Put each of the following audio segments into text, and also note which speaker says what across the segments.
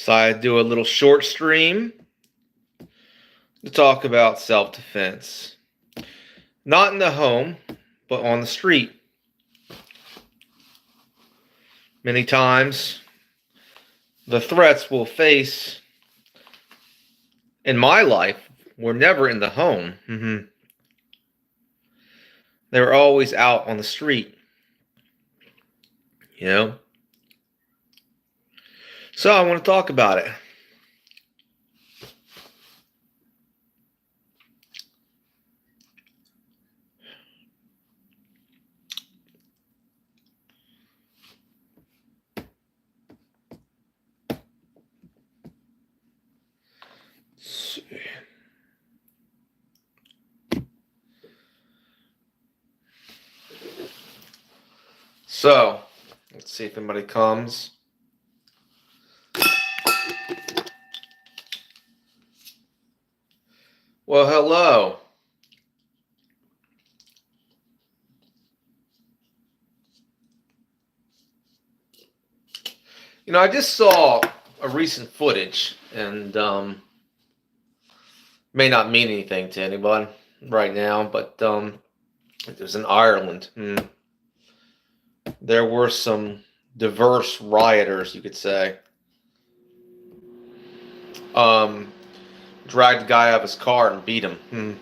Speaker 1: Decided to do a little short stream to talk about self-defense. Not in the home, but on the street. Many times, the threats we'll face in my life were never in the home. They were always out on the street. You know? So I want to talk about it. So, let's see if anybody comes. Well, hello. You know, I just saw a recent footage, and may not mean anything to anyone right now, but it was in Ireland. There were some diverse rioters, you could say. Dragged the guy out of his car and beat him.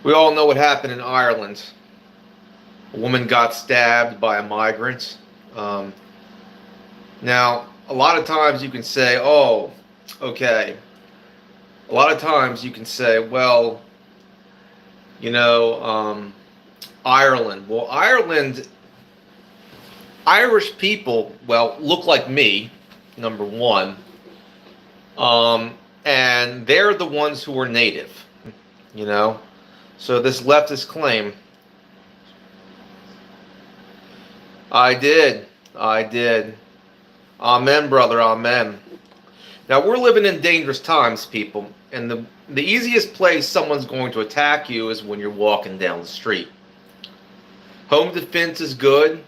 Speaker 1: We all know what happened in Ireland. A woman got stabbed by a migrant. Now, a lot of times you can say, oh, okay. A lot of times you can say, well, you know, Ireland. Well, Irish people, well, look like me, number one. And they're the ones who are native, you know. So this leftist claim, I did. Amen, brother, amen. Now, we're living in dangerous times, people, and the easiest place someone's going to attack you is when you're walking down the street. Home defense is good.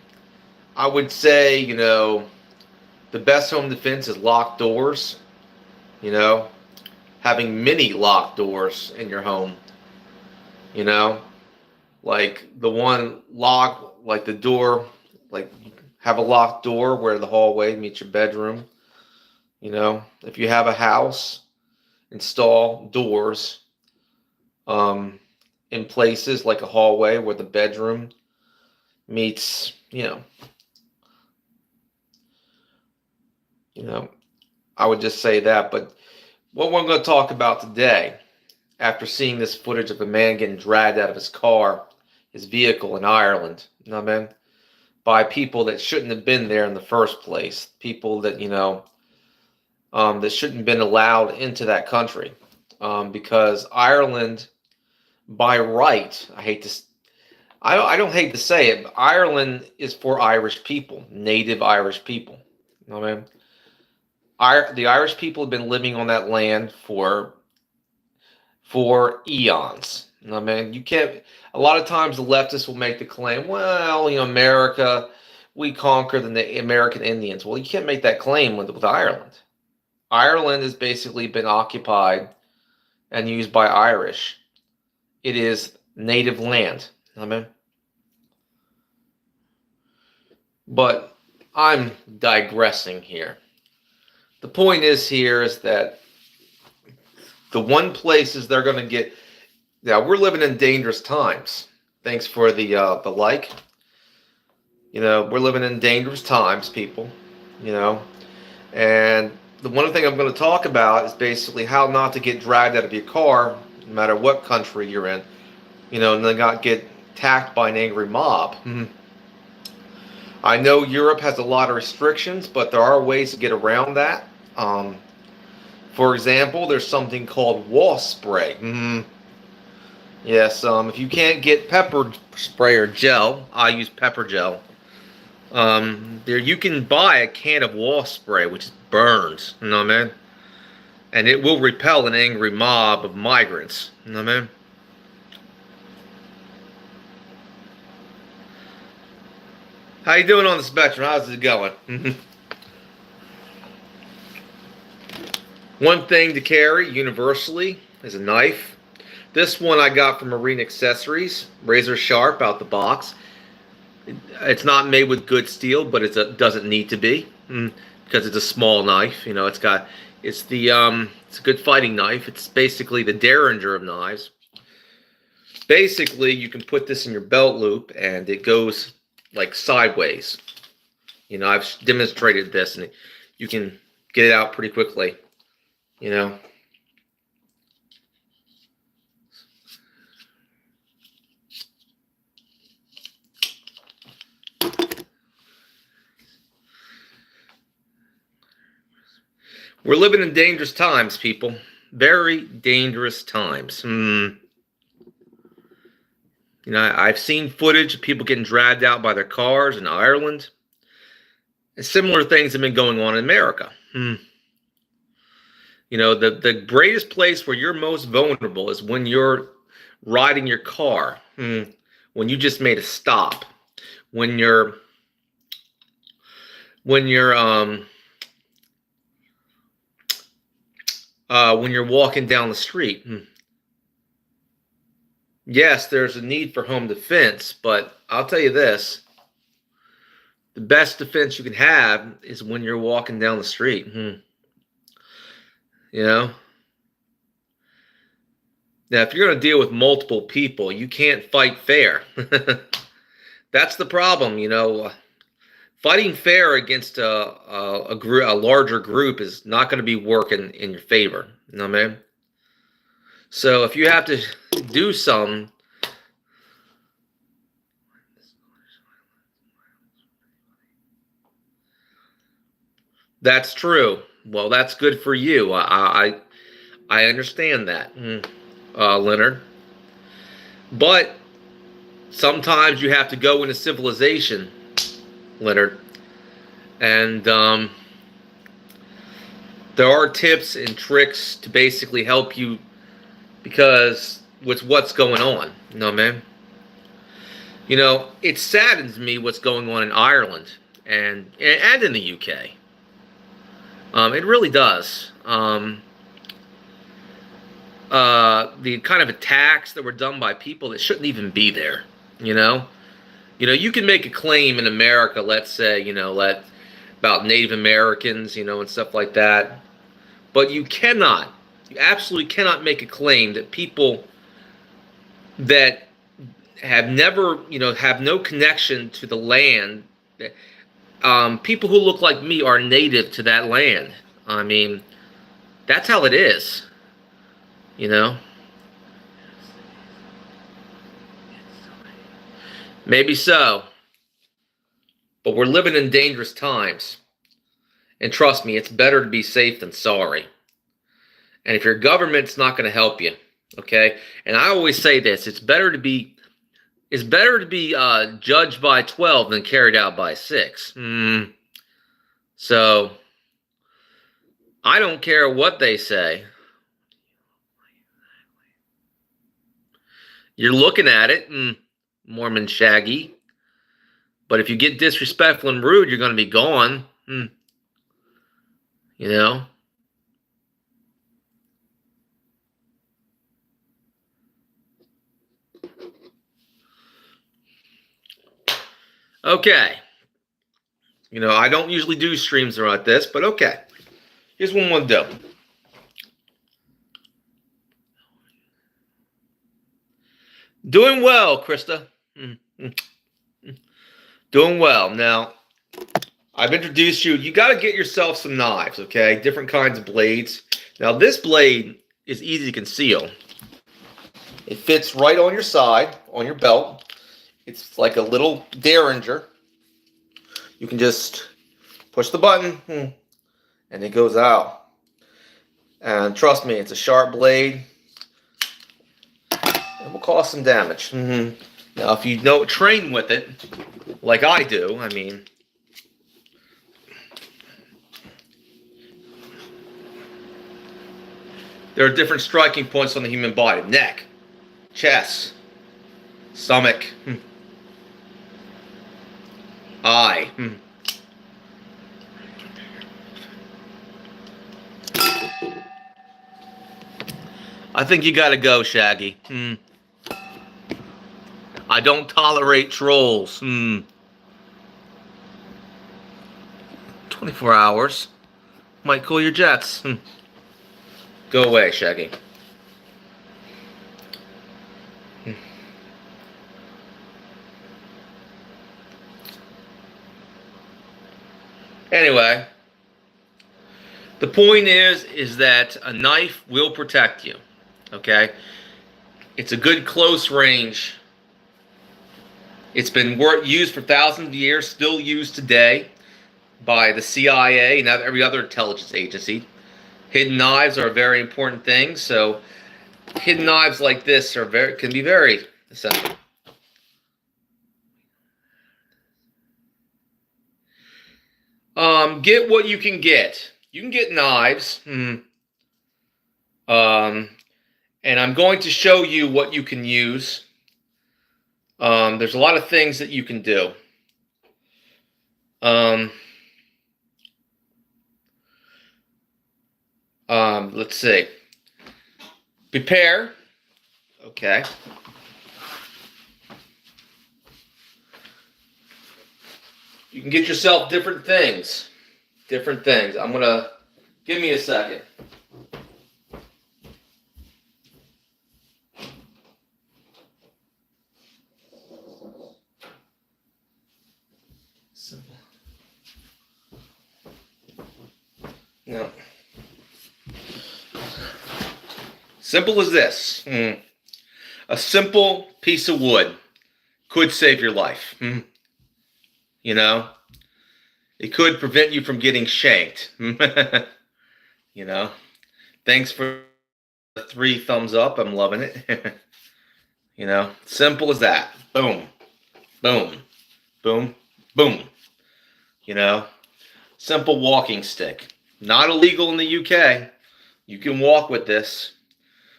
Speaker 1: I would say, you know, the best home defense is locked doors, you know, having many locked doors in your home, you know, like the one lock, like the door, like have a locked door where the hallway meets your bedroom. You know, if you have a house, install doors in places like a hallway where the bedroom meets, you know, I would just say that. But what we're going to talk about today, after seeing this footage of a man getting dragged out of his car, his vehicle in Ireland, you know what I mean, by people that shouldn't have been there in the first place, people that, you know, that shouldn't have been allowed into that country, because Ireland, by right, I don't hate to say it, but Ireland is for Irish people, native Irish people. You know what I mean? The Irish people have been living on that land for eons. You know what I mean? You can't. A lot of times the leftists will make the claim, well, you know, America, we conquered the American Indians. Well, you can't make that claim with Ireland. Ireland has basically been occupied and used by Irish. It is native land. You know what I mean? But I'm digressing here. The point is that the one places they're going to get. Now, we're living in dangerous times. Thanks for the like. You know, we're living in dangerous times, people. You know, and the one thing I'm going to talk about is basically how not to get dragged out of your car, no matter what country you're in. You know, and then not get attacked by an angry mob. I know Europe has a lot of restrictions, but there are ways to get around that. For example, there's something called wasp spray. Yes, if you can't get pepper spray or gel, I use pepper gel. There you can buy a can of wasp spray, which burns. You know what I mean? And it will repel an angry mob of migrants. You know what I mean? How you doing on the spectrum? How's it going? One thing to carry universally is a knife. This one I got from Marine Accessories, razor sharp out the box. It's not made with good steel, but it doesn't need to be because it's a small knife. You know, it's a good fighting knife. It's basically the Derringer of knives. Basically, you can put this in your belt loop and it goes like sideways. You know, I've demonstrated this and you can get it out pretty quickly. You know. We're living in dangerous times, people. Very dangerous times. You know, I've seen footage of people getting dragged out by their cars in Ireland. And similar things have been going on in America. You know, the greatest place where you're most vulnerable is when you're riding your car. When you just made a stop. When you're walking down the street. Yes, there's a need for home defense, but I'll tell you this. The best defense you can have is when you're walking down the street. You know? Now, if you're going to deal with multiple people, you can't fight fair. That's the problem, you know. Fighting fair against a larger group is not going to be working in your favor. You know what I mean? So if you have to do some, that's true. Well, that's good for you. I understand that, Leonard. But sometimes you have to go into civilization, Leonard. And there are tips and tricks to basically help you because with what's going on. You know what I mean? You know, it saddens me what's going on in Ireland and in the UK. It really does. The kind of attacks that were done by people that shouldn't even be there. You know, you can make a claim in America, let's say, you know, about Native Americans, you know, and stuff like that. But you absolutely cannot make a claim that people that have never, you know, have no connection to the land, people who look like me are native to that land. I mean, that's how it is, you know. Maybe so. But we're living in dangerous times. And trust me, it's better to be safe than sorry. And if your government's not going to help you, okay? And I always say this, it's better to be judged by 12 than carried out by 6. So, I don't care what they say. You're looking at it, Mormon Shaggy. But if you get disrespectful and rude, you're going to be gone. You know? Okay. You know, I don't usually do streams like this, but okay. Here's one we'll do. Doing well, Krista. Doing well. Now, I've introduced you. You got to get yourself some knives, okay? Different kinds of blades. Now, this blade is easy to conceal. It fits right on your side, on your belt. It's like a little Derringer. You can just push the button, and it goes out. And trust me, it's a sharp blade. It will cause some damage. Now, if you train with it, like I do, I mean, there are different striking points on the human body: neck, chest, stomach. eye. I think you gotta go, Shaggy. I don't tolerate trolls. 24 hours. Might cool your jets. Go away, Shaggy. Anyway, the point is that a knife will protect you. Okay? It's a good close range. It's been used for thousands of years, still used today by the CIA and every other intelligence agency. Hidden knives are a very important thing, so hidden knives like this can be very essential. Get what you can get. You can get knives. And I'm going to show you what you can use. There's a lot of things that you can do. Let's see. Prepare. Okay. You can get yourself different things. Different things. Give me a second. Simple. No. Simple as this. A simple piece of wood could save your life. You know? It could prevent you from getting shanked. You know? Thanks for the 3 thumbs up. I'm loving it. You know? Simple as that. Boom. Boom. Boom. Boom. You know? Simple walking stick. Not illegal in the UK. You can walk with this.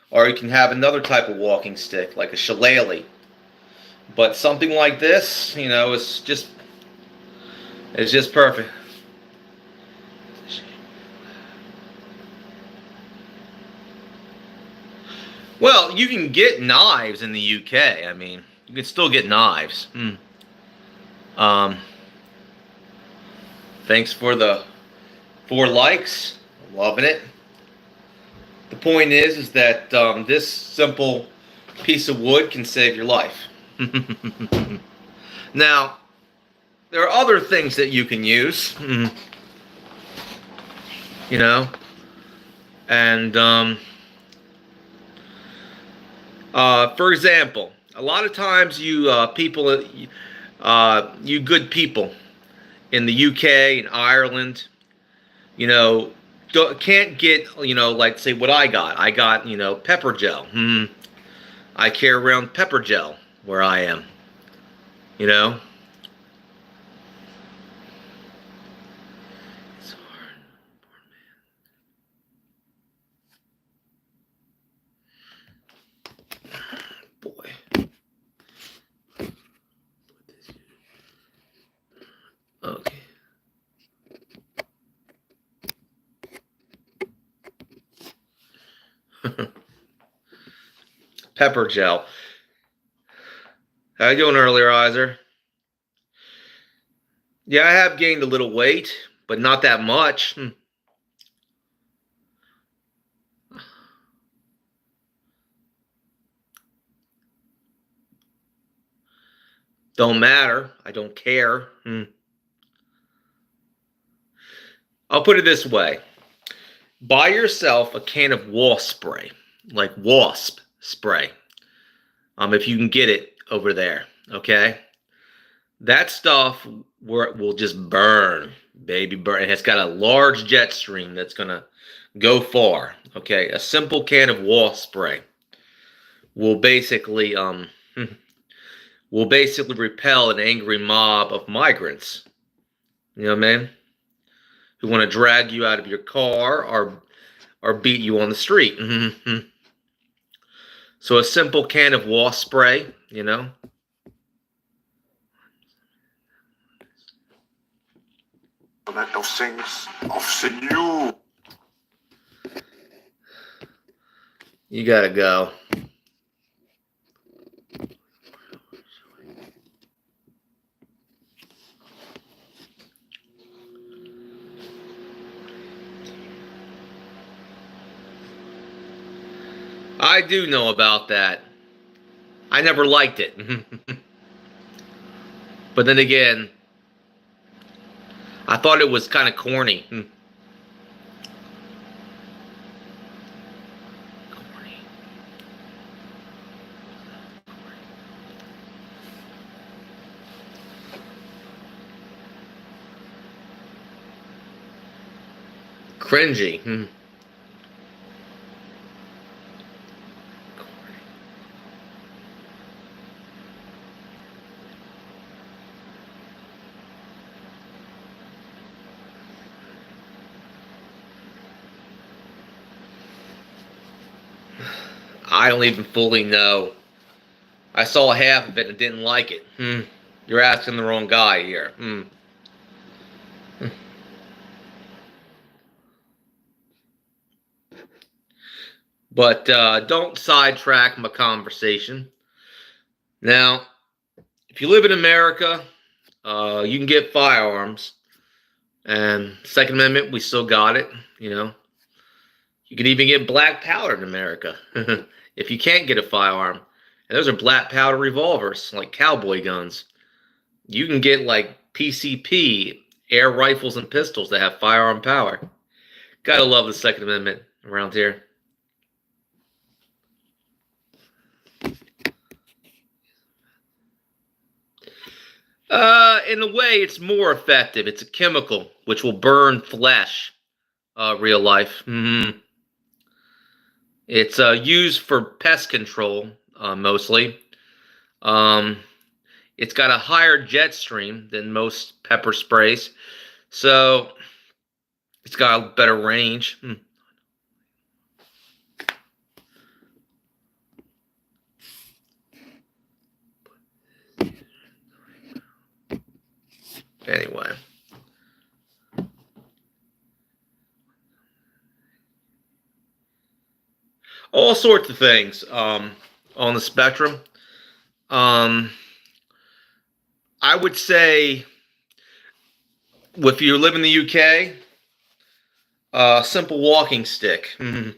Speaker 1: Or you can have another type of walking stick, like a shillelagh. But something like this, you know, it's just perfect. Well, you can get knives in the UK. I mean, you can still get knives. Thanks for the 4 likes. Loving it. The point is that this simple piece of wood can save your life. Now, there are other things that you can use. You know, and for example, a lot of times you good people in the UK and Ireland, you know, can't get, you know, like say what I got, you know, pepper gel. I carry around pepper gel where I am, you know. It's hard, poor man. Boy. Okay. Pepper gel. How you doing earlier, Iser? Yeah, I have gained a little weight, but not that much. Don't matter. I don't care. I'll put it this way. Buy yourself a can of wasp spray, like wasp spray. If you can get it over there, okay? That stuff will just burn, baby, burn. It has got a large jet stream that's gonna go far. Okay, a simple can of wasp spray will basically repel an angry mob of migrants. You know what I mean? Who want to drag you out of your car or beat you on the street. So a simple can of wasp spray, you know.
Speaker 2: Tournament of Things of the New.
Speaker 1: You gotta go. I do know about that. I never liked it. But then again, I thought it was kind of corny. Cringy. I don't even fully know. I saw half of it and didn't like it. You're asking the wrong guy here. But don't sidetrack my conversation. Now, if you live in America, you can get firearms. And Second Amendment, we still got it, you know. You can even get black powder in America if you can't get a firearm. And those are black powder revolvers, like cowboy guns. You can get like PCP, air rifles and pistols that have firearm power. Gotta love the Second Amendment around here. In a way, it's more effective. It's a chemical which will burn flesh. Real life. It's used for pest control mostly. It's got a higher jet stream than most pepper sprays, so it's got a better range. Anyway. All sorts of things on the spectrum. I would say, if you live in the UK, simple walking stick. You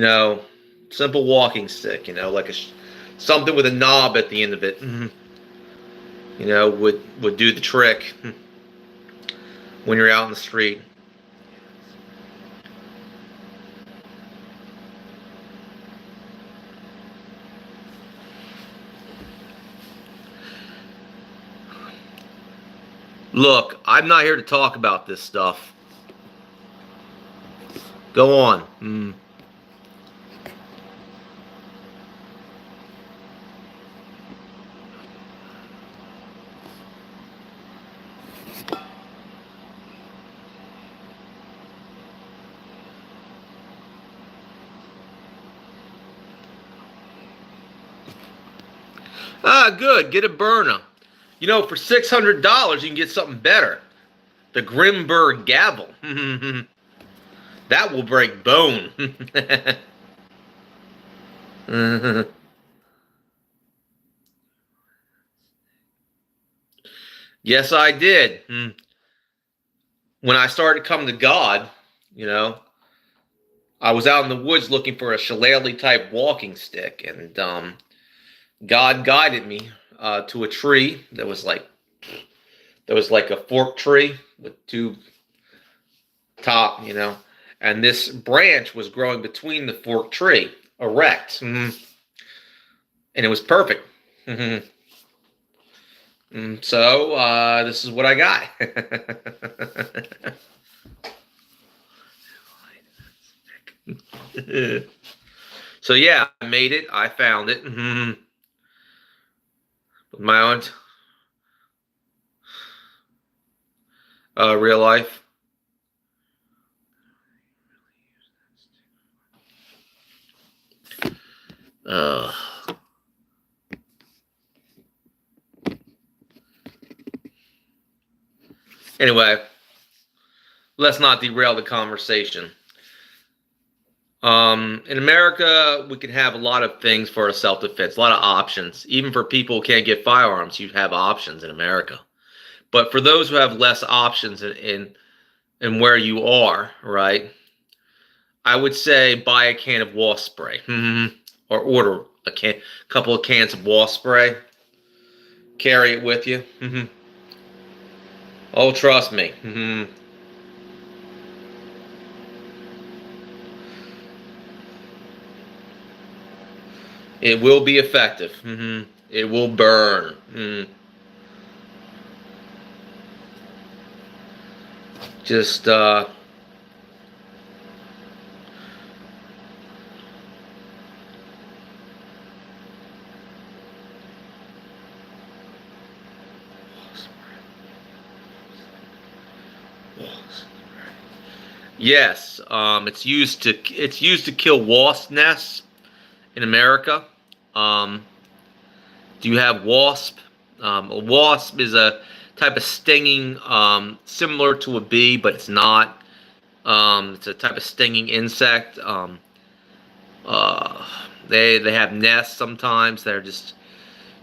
Speaker 1: know, simple walking stick. You know, like something with a knob at the end of it. You know, would do the trick when you're out in the street. Look, I'm not here to talk about this stuff. Go on. Good. Get a burner. You know, for $600, you can get something better. The Grimberg gavel. That will break bone. Yes, I did. When I started coming to God, you know, I was out in the woods looking for a shillelagh type walking stick, and God guided me to a tree that was like a fork tree with two top, you know, and this branch was growing between the fork tree, erect, and it was perfect. So this is what I got. So yeah, I made it. I found it. With my own real life. Anyway, let's not derail the conversation. In America, we can have a lot of things for self-defense, a lot of options. Even for people who can't get firearms, you have options in America. But for those who have less options in where you are, right? I would say buy a can of wasp spray, or order a couple of cans of wasp spray. Carry it with you. Oh, trust me. It will be effective. It will burn. Just yes. It's used to kill wasp nests in America. Um, do you have wasp? A wasp is a type of stinging, similar to a bee, but it's not. It's a type of stinging insect. Uh, they have nests sometimes. They're just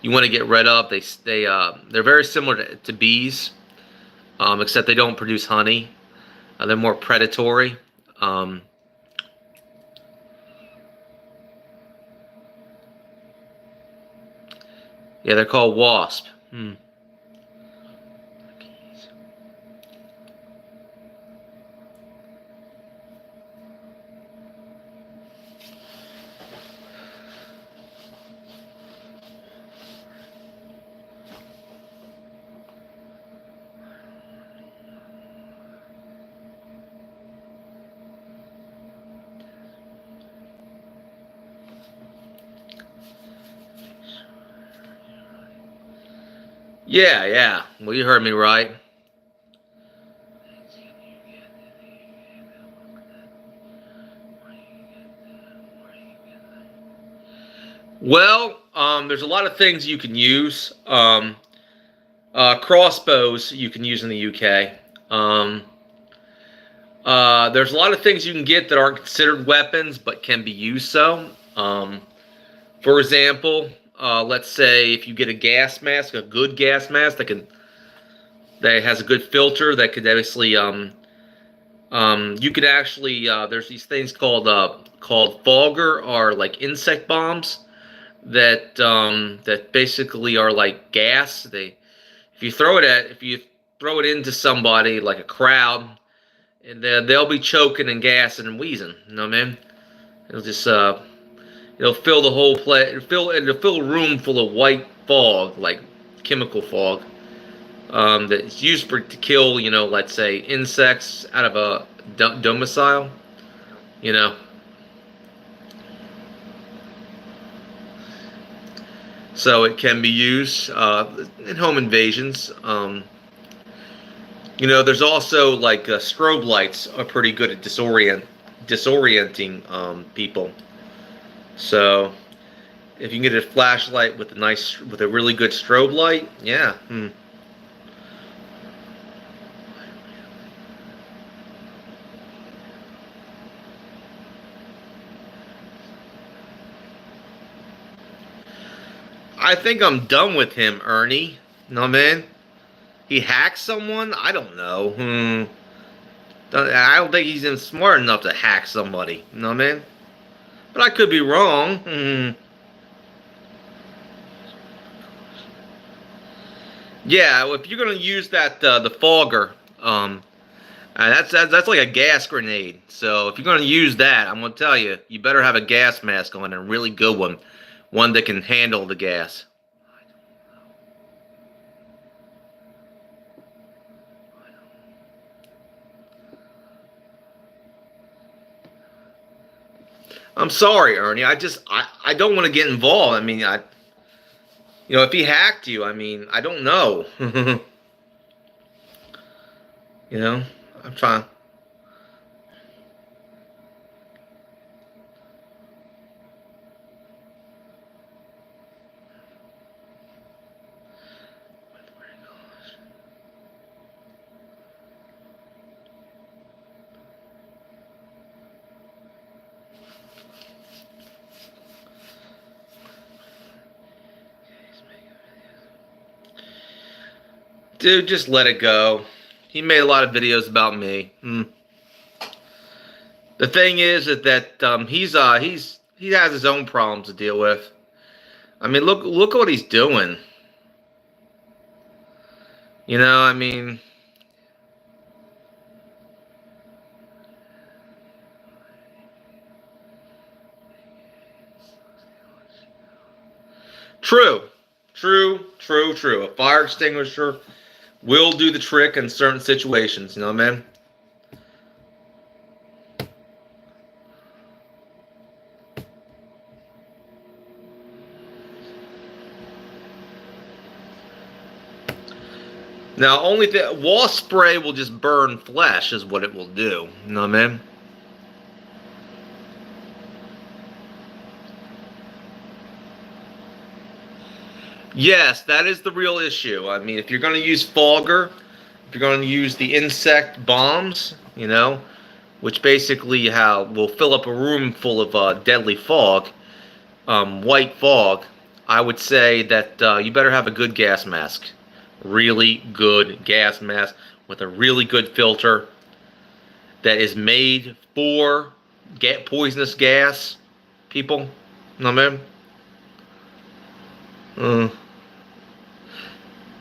Speaker 1: you want to get rid of. They're very similar to bees, except they don't produce honey. They're more predatory. Um, yeah, they're called wasp. Yeah, yeah. Well, you heard me right. Well, there's a lot of things you can use. Crossbows you can use in the UK. Um, there's a lot of things you can get that aren't considered weapons but can be used so. For example, let's say if you get a gas mask, a good gas mask that has a good filter that could obviously you could actually there's these things called fogger or like insect bombs that basically are like gas. If you throw it into somebody like a crowd, and they'll be choking and gassing and wheezing. You know what I mean? It'll just it'll fill the whole place. It'll fill a room full of white fog, like chemical fog. That's used to kill, let's say insects out of a domicile. You know, so it can be used in home invasions. There's also like strobe lights are pretty good at disorienting people. So if you can get a flashlight with a really good strobe light, yeah. I think I'm done with him, Ernie. No man, he hacked someone. I don't know. I don't think he's even smart enough to hack somebody. No man, but I could be wrong. Yeah, if you're gonna use the fogger, that's like a gas grenade. So if you're gonna use that, I'm gonna tell you, you better have a gas mask on, and a really good one that can handle the gas. I'm sorry, Ernie. I don't want to get involved. I mean, if he hacked you, I mean, I don't know. you know, I'm trying. Dude, just let it go. He made a lot of videos about me. The thing is that he has his own problems to deal with. I mean, look what he's doing. You know, I mean, true, true. A fire extinguisher will do the trick in certain situations. You know, man. Now, only thing, wasp spray will just burn flesh, is what it will do. You know what I mean? Yes, that is the real issue. I mean, if you're going to use fogger, if you're going to use the insect bombs, you know, which basically will fill up a room full of deadly fog, white fog, I would say that you better have a good gas mask. Really good gas mask with a really good filter that is made for poisonous gas, people. Know what I mean?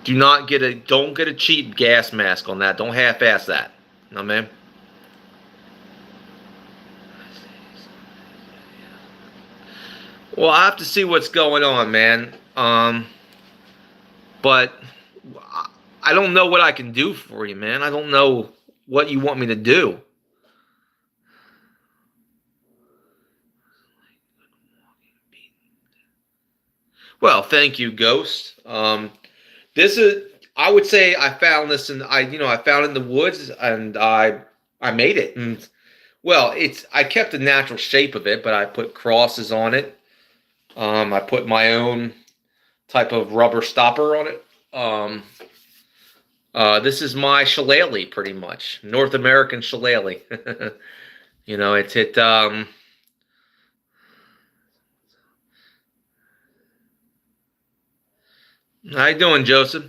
Speaker 1: Don't get a cheap gas mask on that. Don't half-ass that. Know what I mean? Well, I have to see what's going on, man. But I don't know what I can do for you, man. I don't know what you want me to do. Well, thank you, Ghost. This is, I would say, I found this I found it in the woods, and I made it. And, well, I kept the natural shape of it, but I put crosses on it. I put my own type of rubber stopper on it. This is my shillelagh, pretty much. North American shillelagh. You know, how you doing, Joseph?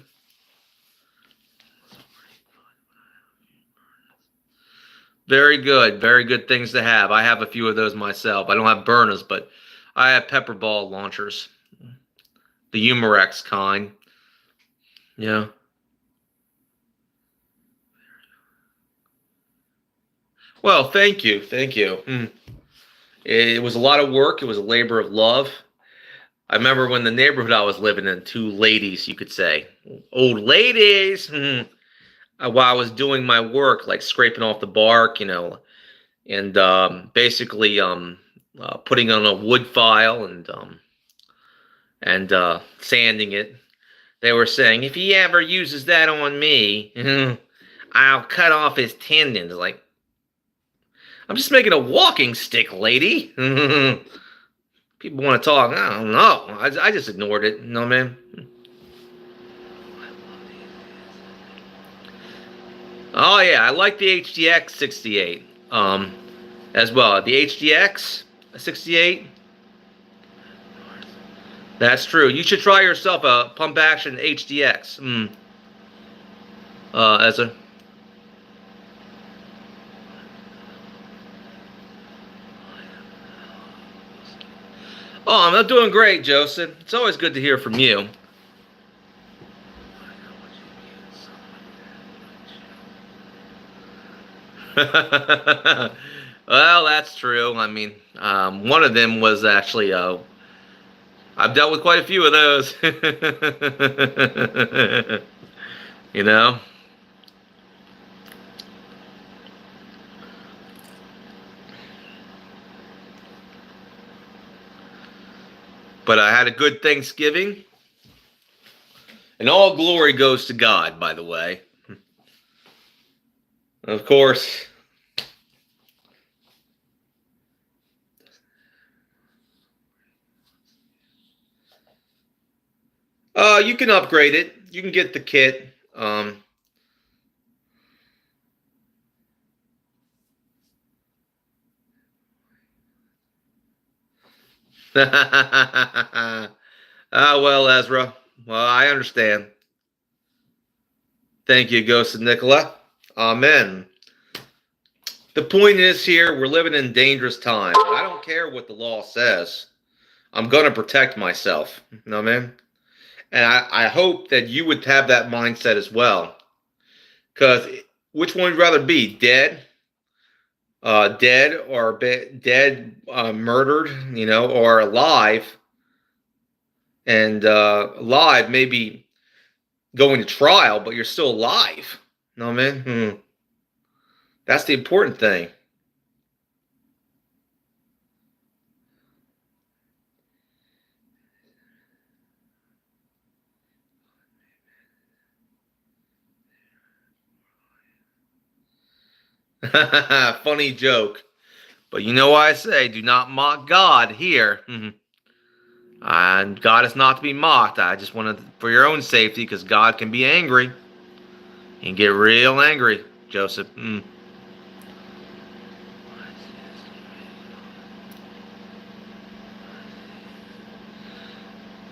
Speaker 1: Very good. Very good things to have. I have a few of those myself. I don't have burners, but I have pepper ball launchers. The Humorex kind. Yeah. Well, thank you. Thank you. It was a lot of work. It was a labor of love. I remember when the neighborhood I was living in, two ladies, you could say, old ladies, while I was doing my work, like scraping off the bark, you know, and basically putting on a wood file and sanding it. They were saying, if he ever uses that on me, I'll cut off his tendons. Like, I'm just making a walking stick, lady. People want to talk. I don't know. I just ignored it. You know what I mean? Oh yeah, I like the HDX 68 as well. The HDX 68. That's true. You should try yourself a pump action HDX. As a Oh, I'm not doing great, Joseph. It's always good to hear from you. Well, that's true. I mean, one of them was actually, I've dealt with quite a few of those. You know? But I had a good Thanksgiving. And all glory goes to God, by the way. Of course. You can upgrade it. You can get the kit. Ah, well, Ezra. Well, I understand. Thank you, Ghost of Nicola. Amen. The point is here, we're living in dangerous times. I don't care what the law says. I'm going to protect myself. You know what I mean? And I hope that you would have that mindset as well. Because which one would you rather be? Dead or dead, murdered, or alive? And alive, maybe going to trial, but you're still alive. You know what I mean? That's the important thing. Funny joke. But you know what I say, do not mock God here. And God is not to be mocked. I just wanted for your own safety, because God can be angry. He can get real angry, Joseph.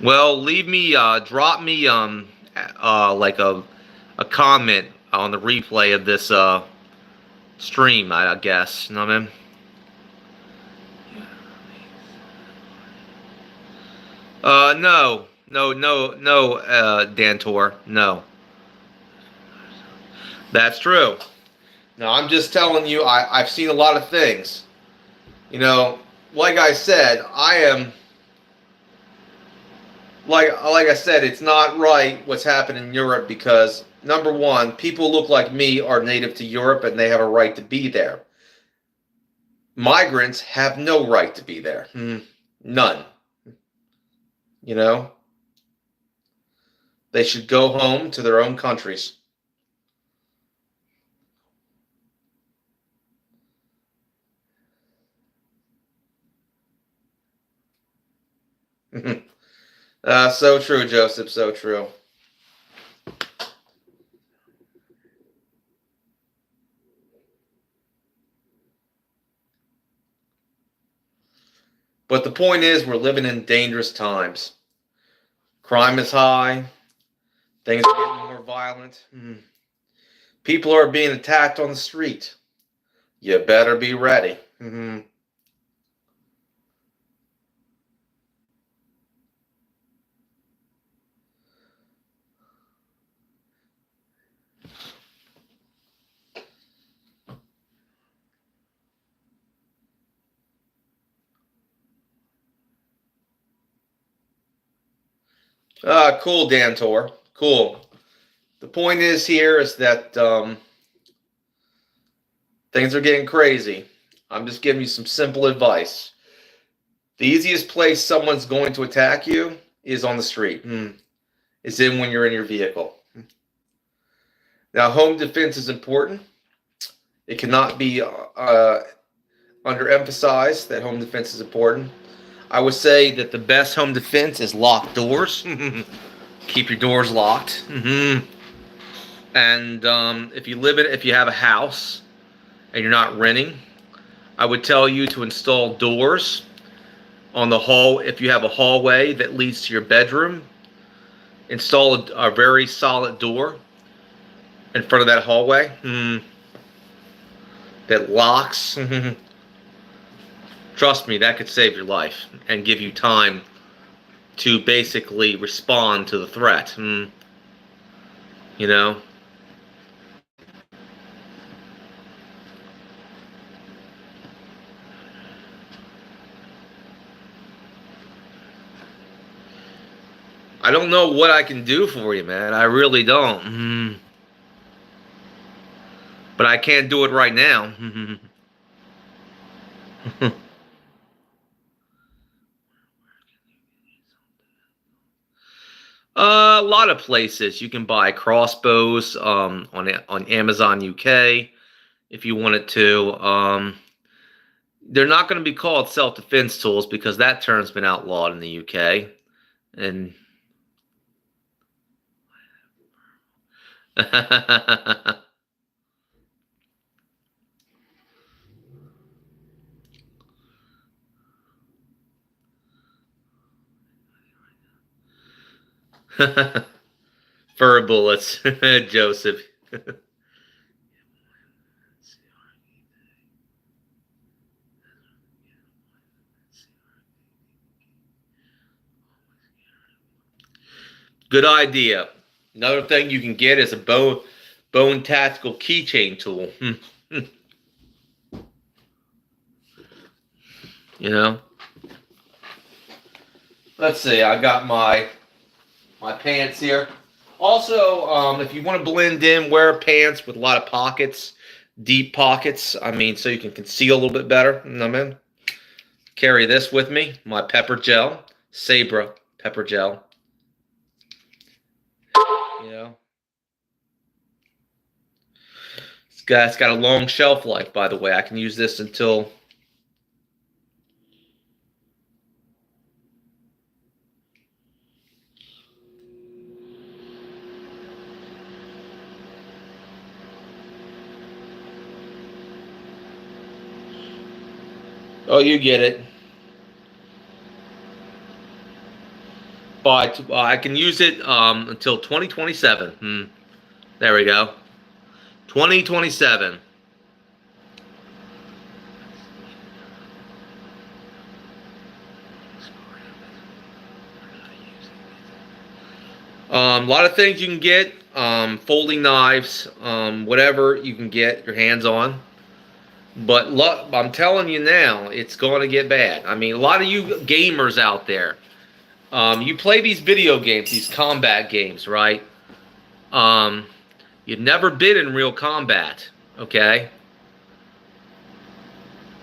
Speaker 1: Well, drop me like a comment on the replay of this stream, I guess. You know what I mean? No, Dantor, no. That's true. No, I'm just telling you, I've seen a lot of things. You know, like I said, I am like I said, it's not right what's happening in Europe, because number one, people look like me are native to Europe and they have a right to be there. Migrants have no right to be there. None. You know? They should go home to their own countries. So true, Joseph, so true. But the point is, we're living in dangerous times. Crime is high. Things are getting more violent. People are being attacked on the street. You better be ready. Cool, Dantor. Cool. The point is here is that things are getting crazy. I'm just giving you some simple advice. The easiest place someone's going to attack you is on the street. It's when you're in your vehicle. Now, home defense is important. It cannot be underemphasized that home defense is important. I would say that the best home defense is locked doors. Keep your doors locked. And if you have a house and you're not renting, I would tell you to install doors on the hall. If you have a hallway that leads to your bedroom, install a very solid door in front of that hallway that locks. Trust me, that could save your life and give you time to basically respond to the threat. You know? I don't know what I can do for you, man. I really don't. But I can't do it right now. A lot of places you can buy crossbows on Amazon UK if you wanted to. They're not going to be called self-defense tools because that term's been outlawed in the UK. And Fur bullets, Joseph. Good idea. Another thing you can get is a bone tactical keychain tool. You know. Let's see. I got my pants here. Also, if you want to blend in, wear pants with a lot of pockets, deep pockets. I mean, so you can conceal a little bit better. You know what I mean? Carry this with me. My pepper gel, Sabra pepper gel. You know. It's got a long shelf life, by the way. I can use this until. Oh, you get it. But I can use it until 2027. There we go. 2027. A lot of things you can get. Folding knives, whatever you can get your hands on. But I'm telling you now, it's going to get bad. I mean, a lot of you gamers out there, you play these video games, these combat games, right? You've never been in real combat, okay?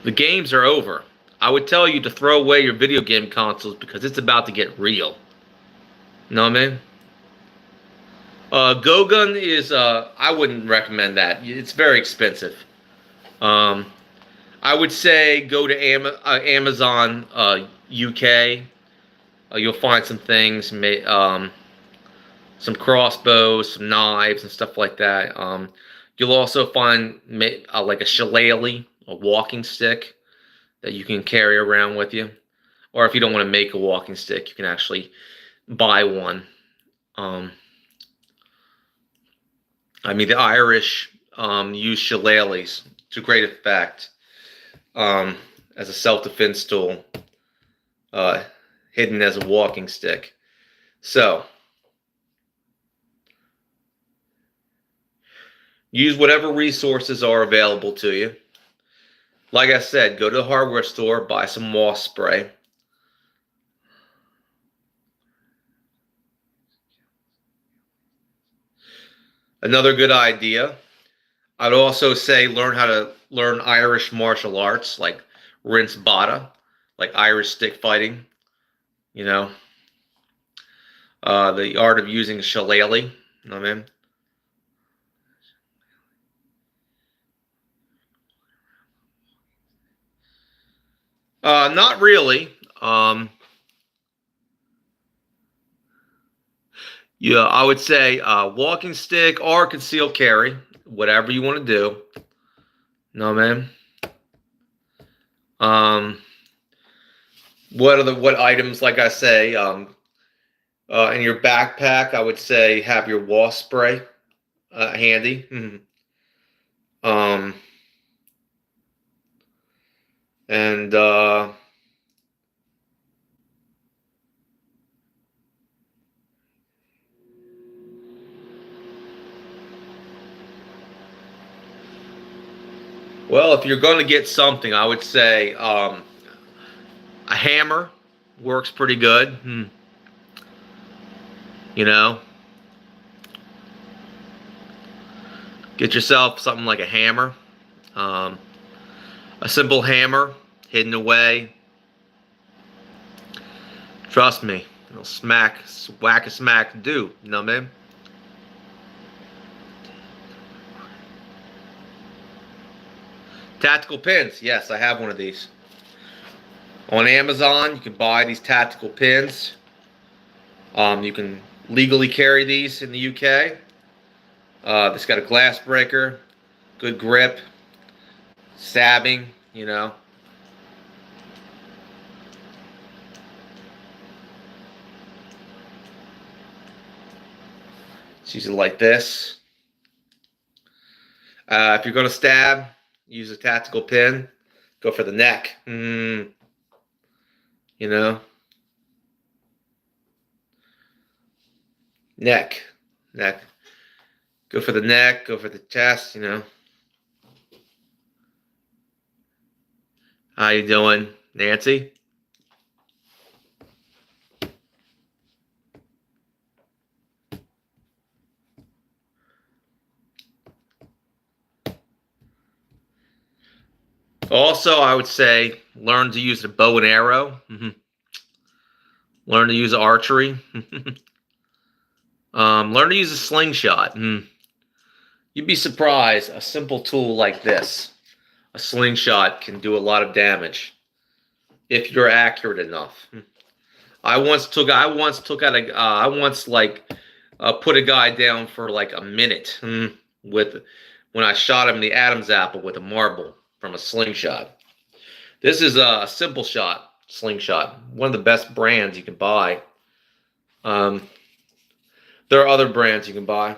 Speaker 1: The games are over. I would tell you to throw away your video game consoles because it's about to get real. You know what I mean? Go Gun is, I wouldn't recommend that. It's very expensive. I would say go to Amazon UK. You'll find some things, some crossbows, some knives, and stuff like that. You'll also find like a shillelagh, a walking stick that you can carry around with you. Or if you don't want to make a walking stick, you can actually buy one. I mean, the Irish use shillelaghs to great effect as a self-defense tool, hidden as a walking stick. So, use whatever resources are available to you. Like I said, go to the hardware store, buy some wasp spray. Another good idea. I'd also say learn how to learn Irish martial arts, like rinse bata, like Irish stick fighting. You know, the art of using a shillelagh. You know what I mean? Not really. Yeah, I would say walking stick or concealed carry, whatever you want to do. No, man. What items? Like I say, in your backpack, I would say have your wasp spray handy. Um, and well, if you're going to get something, I would say a hammer works pretty good. You know, get yourself something like a hammer, um, a simple hammer hidden away. Trust me, it'll whack a smack do. You know what I mean? Tactical pins. Yes, I have one of these. On Amazon, you can buy these tactical pins. You can legally carry these in the UK. It's got a glass breaker, good grip, stabbing, you know. Just use it like this. If you're going to stab, use a tactical pin. Go for the neck. You know? Neck. Neck. Go for the neck. Go for the chest, you know? How you doing, Nancy? Also, I would say learn to use a bow and arrow. Learn to use archery. Learn to use a slingshot. You'd be surprised. A simple tool like this, a slingshot, can do a lot of damage if you're accurate enough. I once put a guy down for like a minute when I shot him in the Adam's apple with a marble from a slingshot. This is a simple shot slingshot, one of the best brands you can buy. There are other brands you can buy,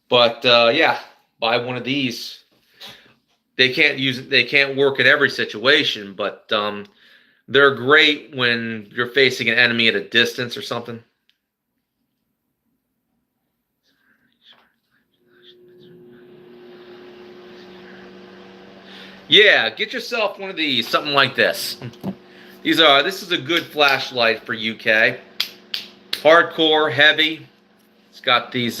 Speaker 1: but yeah, buy one of these. They can't work in every situation, but they're great when you're facing an enemy at a distance or something. Yeah, get yourself one of these, something like this. This is a good flashlight for UK. Hardcore, heavy. It's got these, it's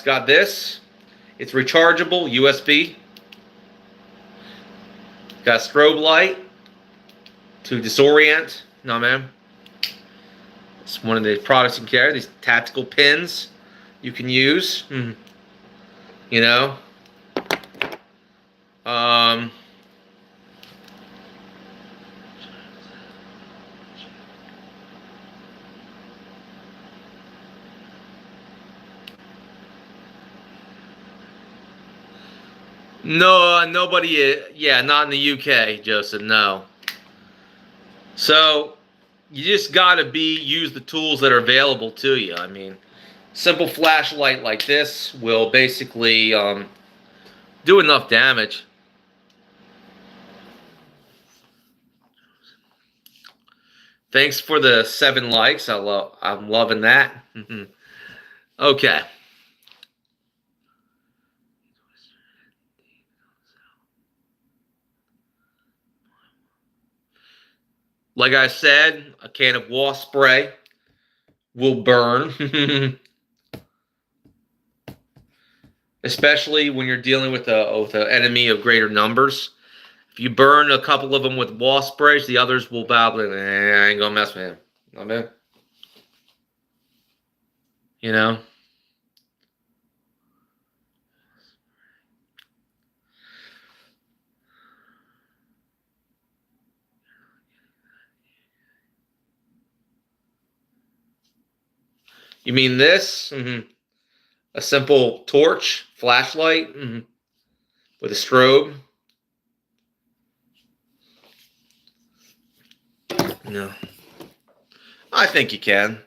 Speaker 1: got this. It's rechargeable, USB. Got a strobe light to disorient. No, man. It's one of the products you can carry. These tactical pins you can use. You know. No, nobody. Yeah, not in the UK, Joseph. No. So you just gotta use the tools that are available to you. I mean, simple flashlight like this will basically do enough damage. Thanks for the 7 likes. I'm loving that. Okay. Like I said, a can of wasp spray will burn. Especially when you're dealing with an enemy of greater numbers. If you burn a couple of them with wasp sprays, the others will babble. I ain't gonna mess with him. Not me. You know? You mean this? A simple torch, flashlight, with a strobe. No. I think you can.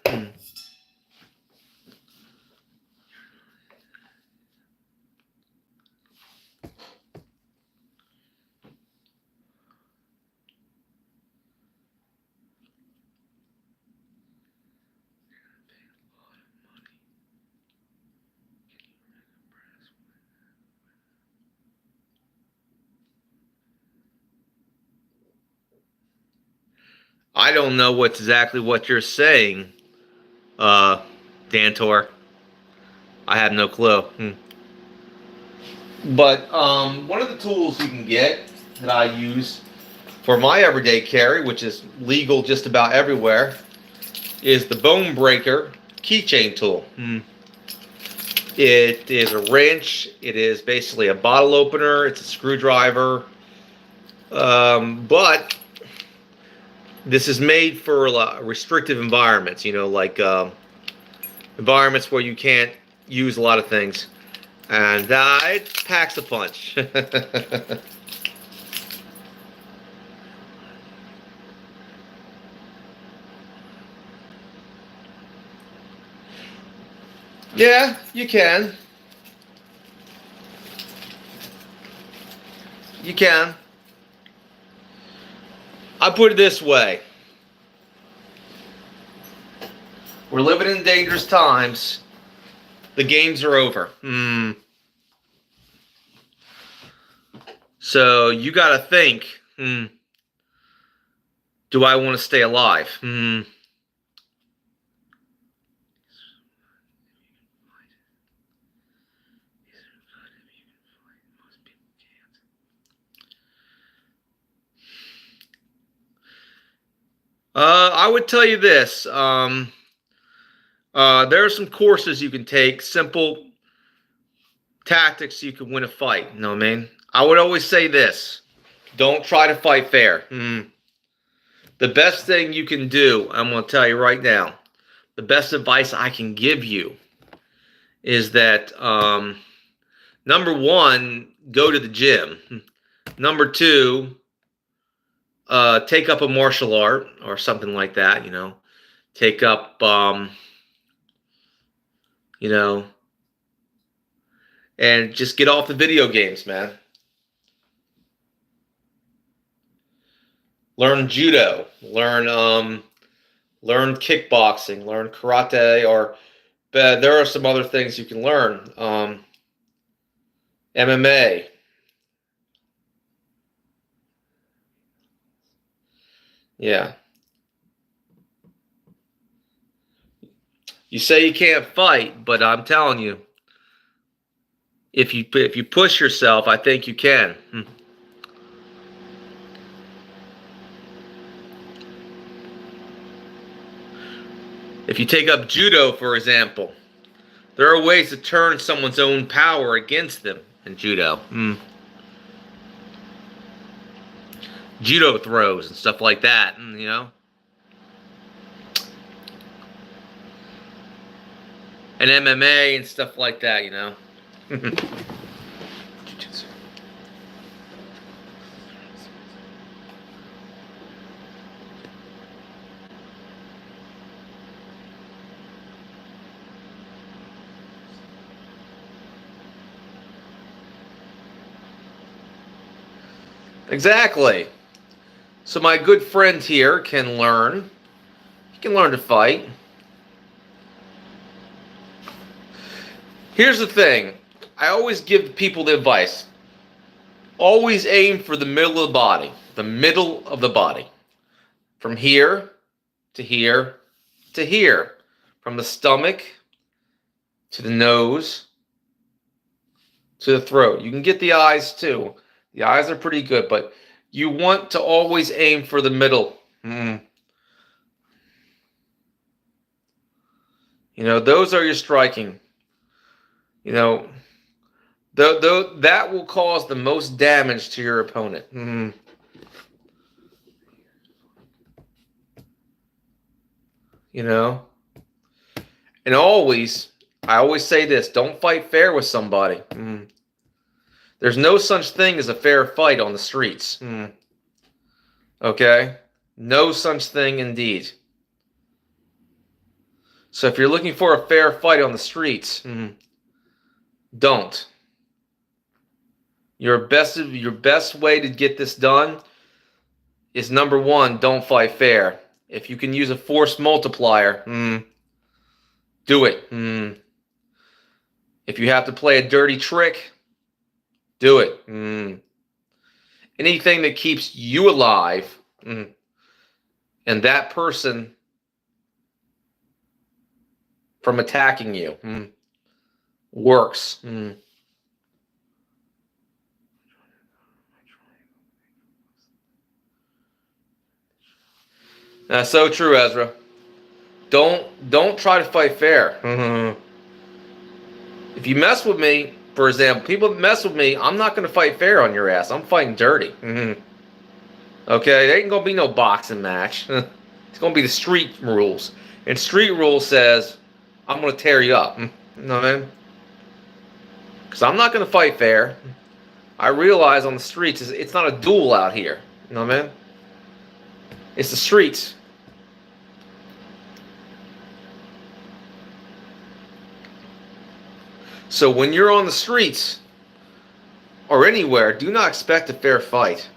Speaker 1: I don't know exactly what you're saying, Dantor. I have no clue. But one of the tools you can get that I use for my everyday carry, which is legal just about everywhere, is the Bone Breaker keychain tool. It is a wrench. It is basically a bottle opener. It's a screwdriver. But this is made for restrictive environments, like environments where you can't use a lot of things. And it packs a punch. Yeah, you can. You can. I put it this way. We're living in dangerous times. The games are over. So you got to think, do I want to stay alive? I would tell you this. There are some courses you can take, simple tactics you can win a fight. You know what I mean? I would always say this. Don't try to fight fair. The best thing you can do, I'm going to tell you right now, the best advice I can give you is that, number one, go to the gym. Number two, take up a martial art or something like that, you know. Take up, you know, and just get off the video games, man. Learn judo, learn kickboxing, learn karate, or there are some other things you can learn. MMA. Yeah. You say you can't fight, but I'm telling you, if you push yourself, I think you can. If you take up judo, for example, there are ways to turn someone's own power against them in judo. Judo throws and stuff like that, you know. And MMA and stuff like that, you know. Exactly. So my good friend here can learn. He can learn to fight. Here's the thing. I always give people the advice. Always aim for the middle of the body. The middle of the body. From here to here to here. From the stomach to the nose to the throat. You can get the eyes too. The eyes are pretty good, but you want to always aim for the middle. You know, those are your striking. You know, that will cause the most damage to your opponent. You know, and I always say this: don't fight fair with somebody. There's no such thing as a fair fight on the streets. Okay, no such thing indeed. So if you're looking for a fair fight on the streets, don't. Your best way to get this done is number one, don't fight fair. If you can use a force multiplier, do it. If you have to play a dirty trick, do it. Anything that keeps you alive and that person from attacking you works. That's so true, Ezra. Don't try to fight fair. If you mess with me, for example, people that mess with me, I'm not going to fight fair on your ass. I'm fighting dirty. Okay, there ain't going to be no boxing match. It's going to be the street rules. And street rules says, I'm going to tear you up. You know what I mean? Because I'm not going to fight fair. I realize on the streets, it's not a duel out here. You know what I mean? It's the streets. So when you're on the streets or anywhere, do not expect a fair fight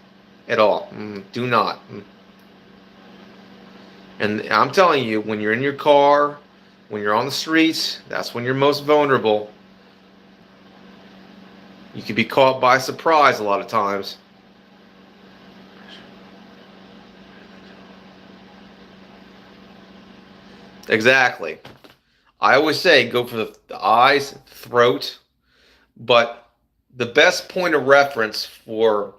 Speaker 1: at all. Do not. And I'm telling you, when you're in your car, when you're on the streets, that's when you're most vulnerable. You can be caught by surprise a lot of times. Exactly. I always say go for the eyes, throat, but the best point of reference for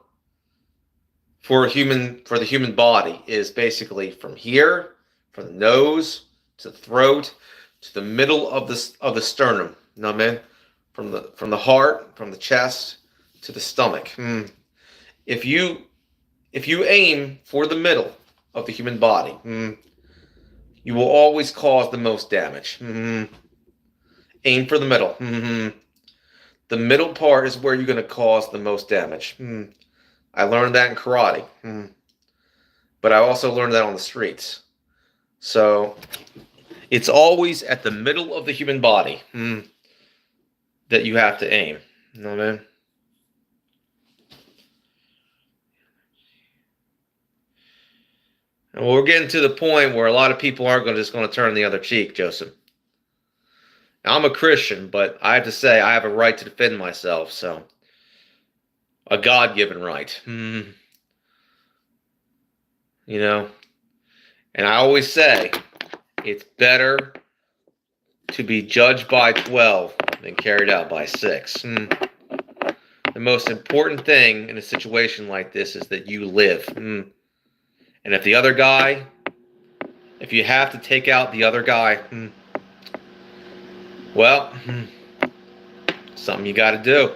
Speaker 1: the human body is basically from here, from the nose to the throat to the middle of the sternum. You know what I mean? From the heart, from the chest to the stomach. If you aim for the middle of the human body, you will always cause the most damage. Aim for the middle. The middle part is where you're going to cause the most damage. I learned that in karate. But I also learned that on the streets. So it's always at the middle of the human body that you have to aim. You know what I mean? And we're getting to the point where a lot of people aren't just going to turn the other cheek, Joseph. Now, I'm a Christian, but I have to say I have a right to defend myself, so a God-given right. You know? And I always say it's better to be judged by 12 than carried out by 6. The most important thing in a situation like this is that you live. And if the other guy, if you have to take out the other guy, well, something you got to do.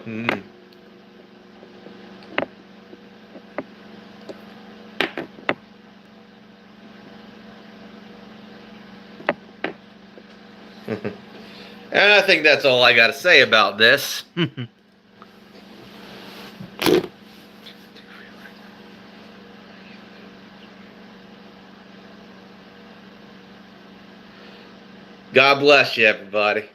Speaker 1: And I think that's all I got to say about this. God bless you, everybody.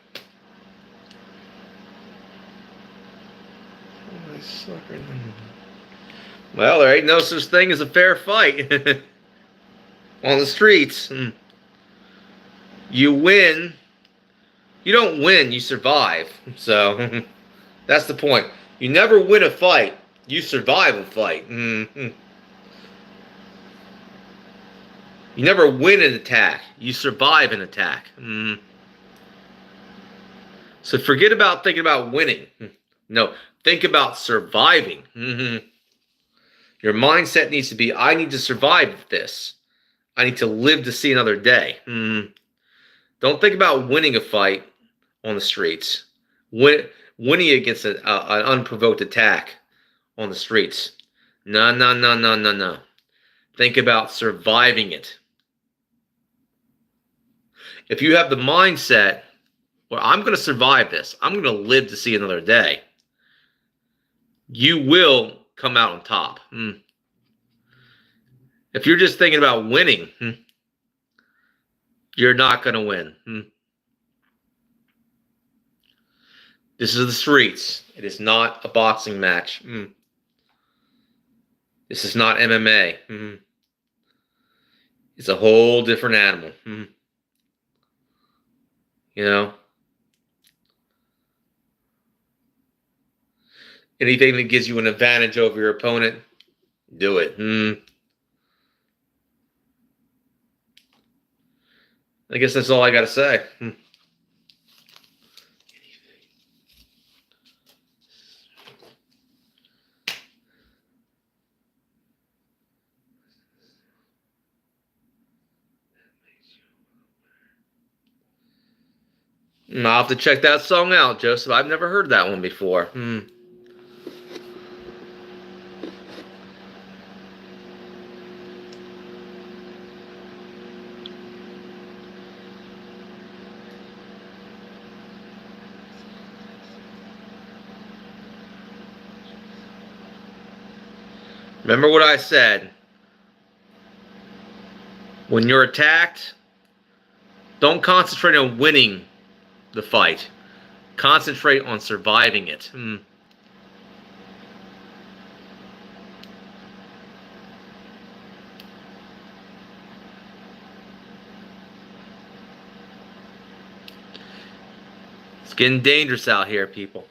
Speaker 1: Well, there ain't no such thing as a fair fight on the streets. You win. You don't win, you survive. So that's the point. You never win a fight. You survive a fight. You never win an attack. You survive an attack. So forget about thinking about winning. No, think about surviving. Your mindset needs to be, I need to survive this. I need to live to see another day. Don't think about winning a fight on the streets. Winning against an unprovoked attack on the streets. No. Think about surviving it. If you have the mindset, well, I'm going to survive this. I'm going to live to see another day. You will come out on top. If you're just thinking about winning, you're not going to win. This is the streets. It is not a boxing match. This is not MMA. It's a whole different animal. You know? Anything that gives you an advantage over your opponent, do it. I guess that's all I got to say. I'll have to check that song out, Joseph. I've never heard that one before. Remember what I said. When you're attacked, don't concentrate on winning the fight. Concentrate on surviving it. It's getting dangerous out here, people.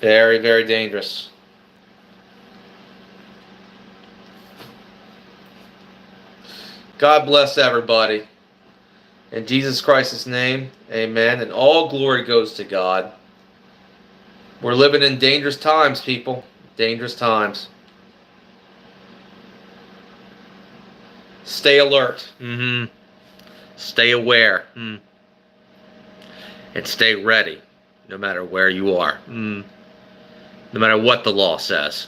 Speaker 1: Very, very dangerous. God bless everybody. In Jesus Christ's name, amen. And all glory goes to God. We're living in dangerous times, people. Dangerous times. Stay alert. Stay aware. And stay ready, no matter where you are. No matter what the law says.